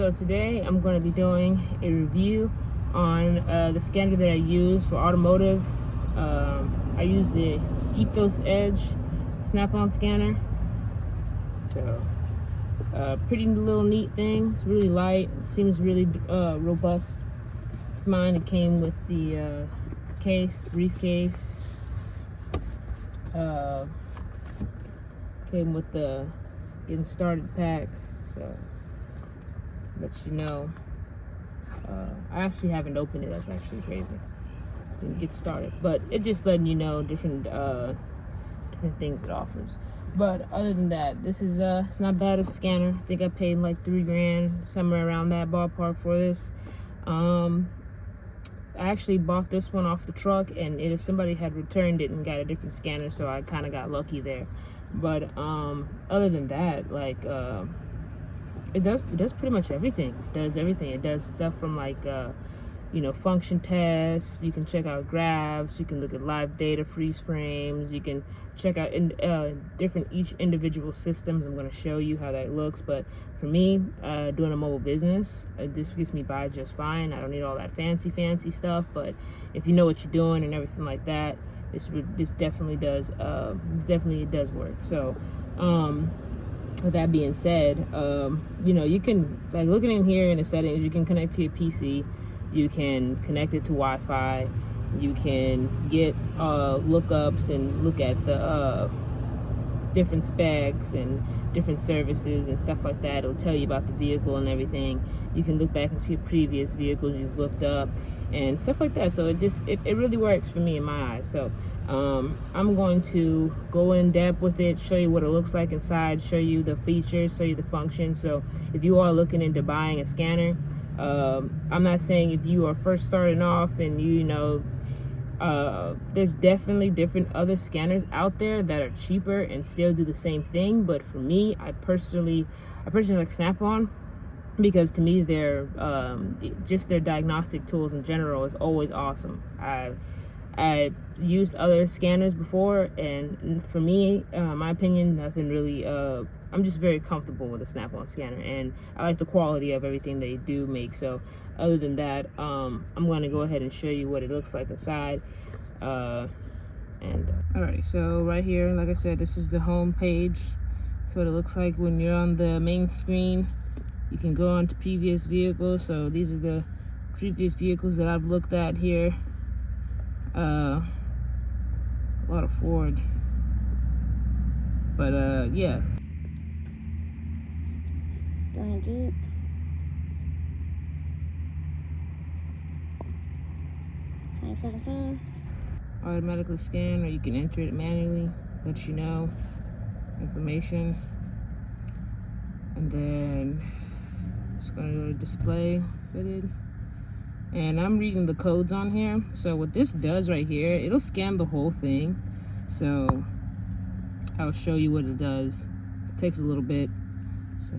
So today I'm going to be doing a review on the scanner that I use for automotive. I use the Ethos Edge Snap-on scanner. So pretty little neat thing. It's really light. It seems really robust. Mine, it came with the briefcase. Came with the getting started pack. So lets you know. I actually haven't opened it. That's actually crazy. Didn't get started, but it just letting you know different things it offers. But other than that, this is it's not bad of a scanner. I think I paid like $3 grand, somewhere around that ballpark for this. I actually bought this one off the truck, and if somebody had returned it and got a different scanner, so I kind of got lucky there. But other than that, like it does pretty much everything. It does everything. It does stuff from like function tests. You can check out graphs. You can look at live data, freeze frames. You can check out each individual systems. I'm going to show you how that looks. But for me, doing a mobile business, this gets me by just fine. I don't need all that fancy stuff. But if you know what you're doing and everything like that, this definitely does. It does work. So. With that being said, you can, like, looking in here in the settings, you can connect to your PC, you can connect it to Wi-Fi, you can get lookups and look at the different specs and different services and stuff like that. It'll tell you about the vehicle and everything. You can look back into your previous vehicles you've looked up and stuff like that. So it really works for me in my eyes. So I'm going to go in depth with it, show you what it looks like inside, show you the features, show you the functions. So if you are looking into buying a scanner, I'm not saying if you are first starting off and there's definitely different other scanners out there that are cheaper and still do the same thing. But for me, I personally like Snap-on, because to me they're just their diagnostic tools in general is always awesome. I used other scanners before, and for me, my opinion, nothing really. I'm just very comfortable with a Snap-on scanner, and I like the quality of everything they do make. So other than that, I'm going to go ahead and show you what it looks like inside. Alright, so right here, like I said, this is the home page. That's what it looks like when you're on the main screen. You can go on to previous vehicles. So these are the previous vehicles that I've looked at here. A lot of Ford, but yeah. Doing Jeep. $2017. Automatically scan, or you can enter it manually. Let you know information, and then it's going to go to display fitted. And I'm reading the codes on here. So what this does right here, it'll scan the whole thing. So I'll show you what it does. It takes a little bit, so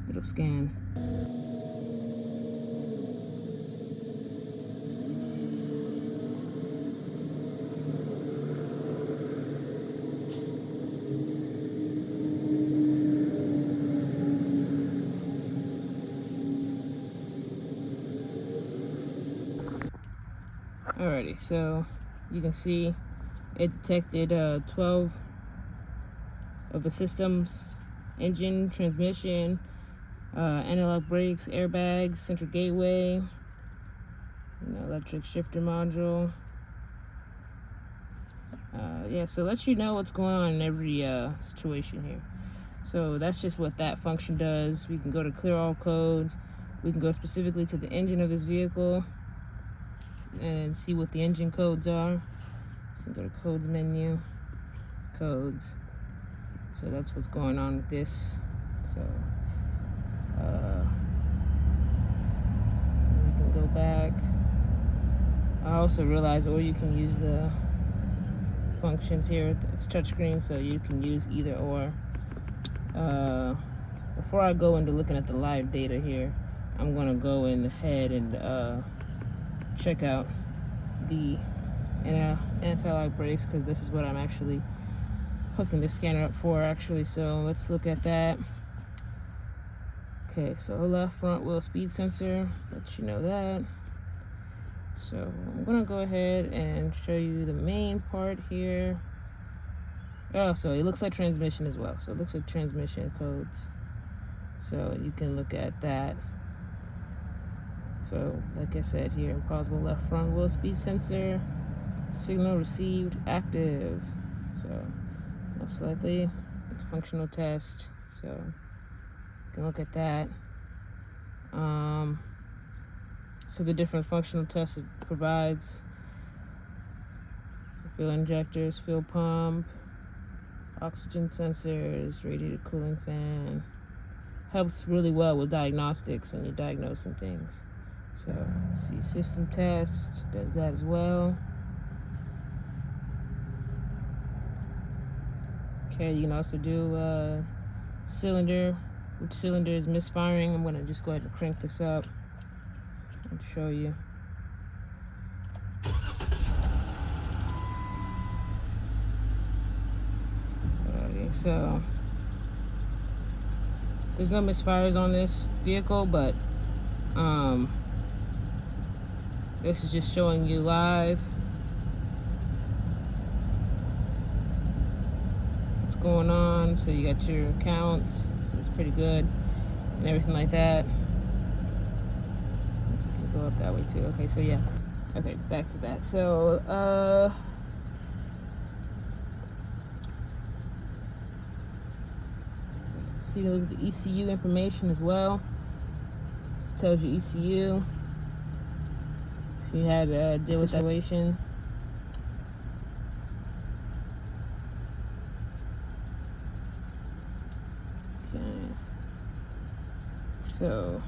it'll scan. Alrighty, so you can see it detected 12 of the systems: engine, transmission, analog brakes, airbags, central gateway, electric shifter module. Yeah, so it lets you know what's going on in every situation here. So that's just what that function does. We can go to clear all codes. We can go specifically to the engine of this vehicle and see what the engine codes are. So go to codes menu, codes. So that's what's going on with this. So we can go back. I also realized, or you can use the functions here. It's touchscreen, so you can use either or. Before I go into looking at the live data here, I'm gonna go ahead and check out the anti-lock brakes, because this is what I'm actually hooking the scanner up for, actually. So let's look at that. Okay, so left front wheel speed sensor, let you know that. So I'm gonna go ahead and show you the main part here. Oh, so it looks like transmission as well. So it looks like transmission codes. So you can look at that. So like I said here, impossible left front wheel speed sensor, signal received active. So most likely functional test. So you can look at that. So the different functional tests it provides. So fuel injectors, fuel pump, oxygen sensors, radiator cooling fan. Helps really well with diagnostics when you're diagnosing things. So see system test, does that as well. Okay, you can also do cylinder, which cylinder is misfiring. I'm gonna just go ahead and crank this up and show you. Okay, so there's no misfires on this vehicle, but this is just showing you live what's going on. So you got your counts, so it's pretty good and everything like that. You can go up that way too. Okay, so yeah. Okay, back to that. So so you can look at the ECU information as well. This tells you ECU. If you had a deal with that situation. Okay. So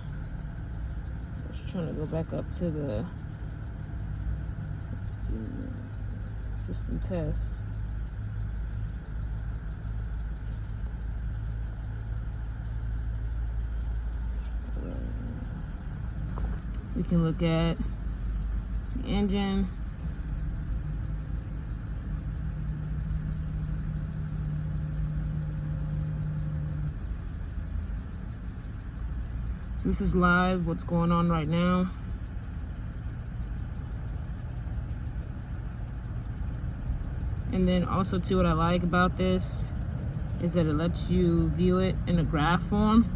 just trying to go back up to the system test. We can look at the engine. So this is live, what's going on right now. And then also too, what I like about this is that it lets you view it in a graph form.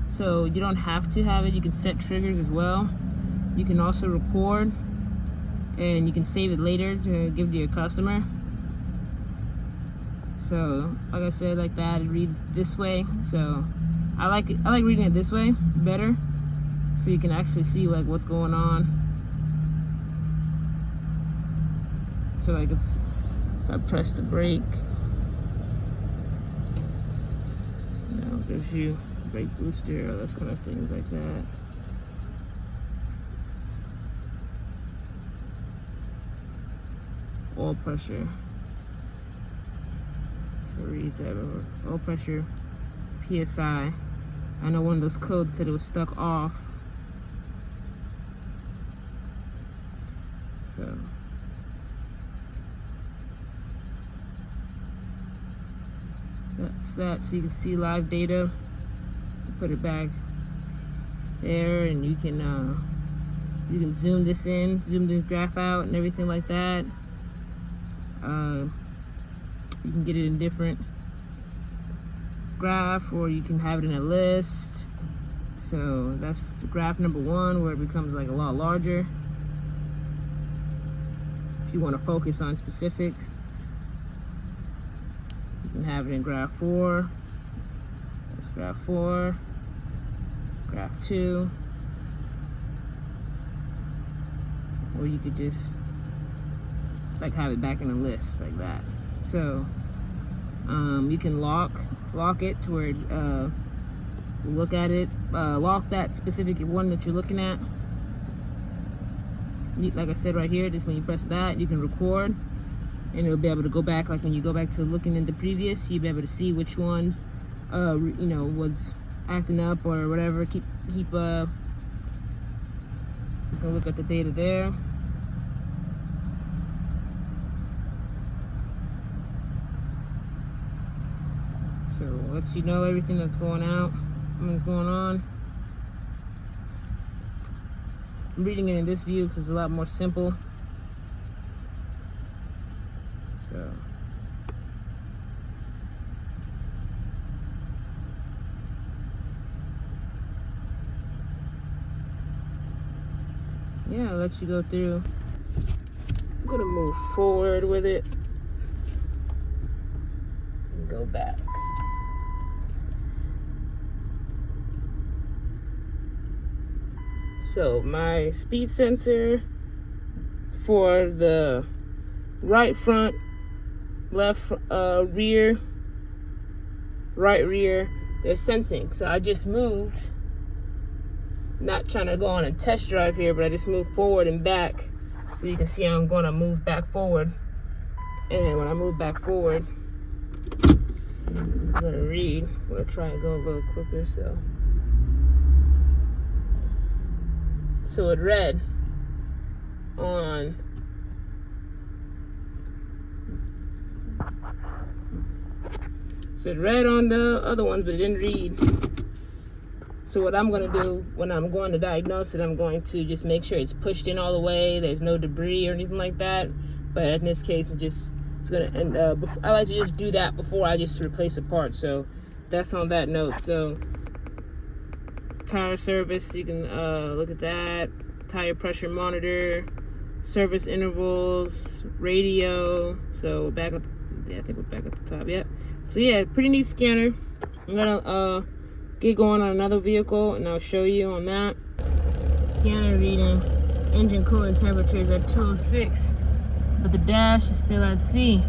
So you don't have to have it, you can set triggers as well. You can also record and you can save it later to give to your customer. So like I said, like that, it reads this way. So I like it. I like reading it this way better, so you can actually see like what's going on. So like it's, if I press the brake, you know, it gives you brake booster, all those kind of things like that. Oil pressure. So it reads that over. Oil pressure, PSI. I know one of those codes said it was stuck off. So that's that. So you can see live data. Put it back there, and you can zoom this in, zoom this graph out, and everything like that. You can get it in different graph, or you can have it in a list. So that's the graph number 1, where it becomes like a lot larger. If you want to focus on specific, you can have it in graph 4. That's graph 4, graph 2, or you could just like have it back in a list like that. So you can lock it to where look at it, lock that specific one that you're looking at. Like I said right here, just when you press that, you can record, and it'll be able to go back. Like when you go back to looking in the previous, you'll be able to see which ones you know, was acting up or whatever. Keep you can look at the data there. So lets you know everything that's going on. I'm reading it in this view because it's a lot more simple. So yeah, I'll let you go through. I'm gonna move forward with it and go back. So my speed sensor for the right front, left rear, right rear, they're sensing. So I just moved, not trying to go on a test drive here, but I just moved forward and back. So you can see I'm going to move back forward. And when I move back forward, I'm going to read. I'm going to try and go a little quicker. So it read on the other ones, but it didn't read. So what I'm going to do when I'm going to diagnose it, I'm going to just make sure it's pushed in all the way, there's no debris or anything like that. But in this case, it's going to, and I like to just do that before I just replace a part. So that's on that note. So tire service, you can look at that. Tire pressure monitor, service intervals, radio. So back up, yeah, I think we're back at the top. Yep. So yeah, pretty neat scanner. I'm gonna get going on another vehicle and I'll show you on that. Scanner reading engine coolant temperatures at 206, but the dash is still at C.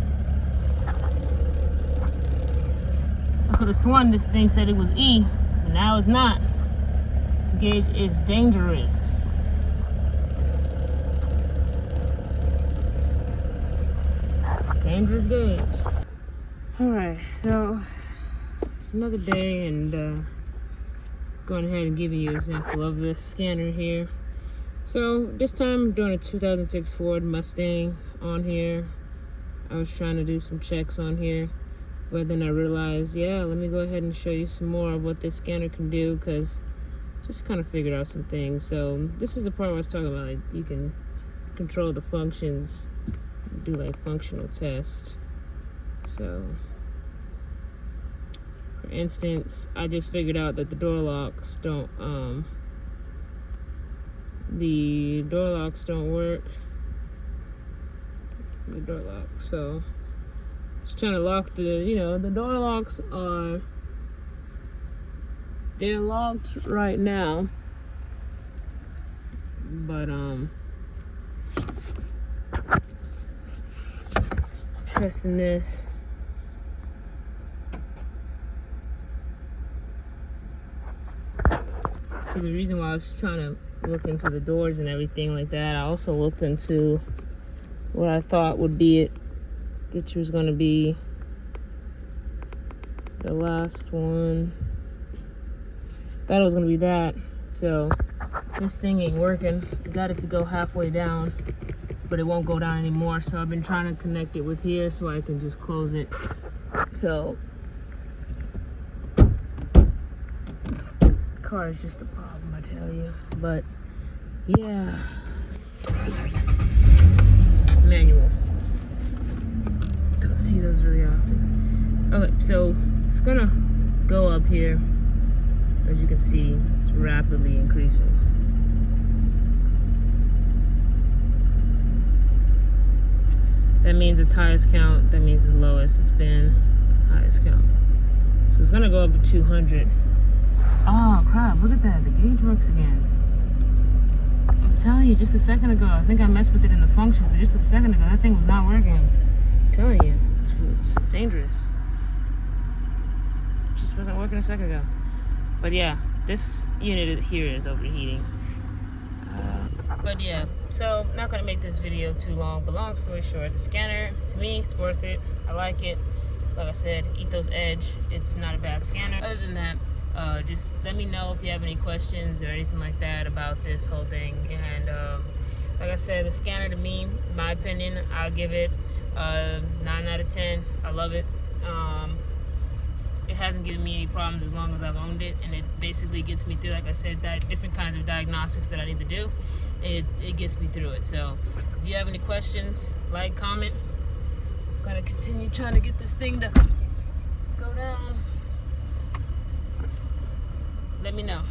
I could have sworn this thing said it was E, but now it's not. This gauge is dangerous. Dangerous gauge. Alright, so it's another day, and going ahead and giving you an example of this scanner here. So this time I'm doing a 2006 Ford Mustang on here. I was trying to do some checks on here, but then I realized, yeah, let me go ahead and show you some more of what this scanner can do, because just kind of figured out some things. So this is the part where I was talking about, like, you can control the functions, do like functional tests. So for instance, I just figured out that the door locks don't work. The door locks. So just trying to lock the door locks they're locked right now, but pressing this, so the reason why I was trying to look into the doors and everything like that, I also looked into what I thought would be it, which was going to be the last one. Thought it was going to be that. So this thing ain't working. Got it to go halfway down, but it won't go down anymore. So I've been trying to connect it with here so I can just close it. So this car is just a problem, I tell you. But yeah, manual. Don't see those really often. Okay, so it's gonna go up here. As you can see, it's rapidly increasing. That means its highest count. That means its lowest it's been. Highest count. So it's gonna go up to 200. Oh crap! Look at that. The gauge works again. I'm telling you, just a second ago, I think I messed with it in the function, but just a second ago, that thing was not working. I'm telling you, it's dangerous. It just wasn't working a second ago. But yeah, this unit here is overheating. But yeah, so I'm not gonna make this video too long, but long story short, the scanner, to me, it's worth it. I like it. Like I said, Ethos Edge, it's not a bad scanner. Other than that, just let me know if you have any questions or anything like that about this whole thing. And like I said, the scanner, to me, in my opinion, I'll give it 9 out of 10. I love it. it hasn't given me any problems as long as I've owned it, and it basically gets me through, like I said, different kinds of diagnostics that I need to do. It gets me through it. So if you have any questions, like, comment. I'm gonna continue trying to get this thing to go down. Let me know.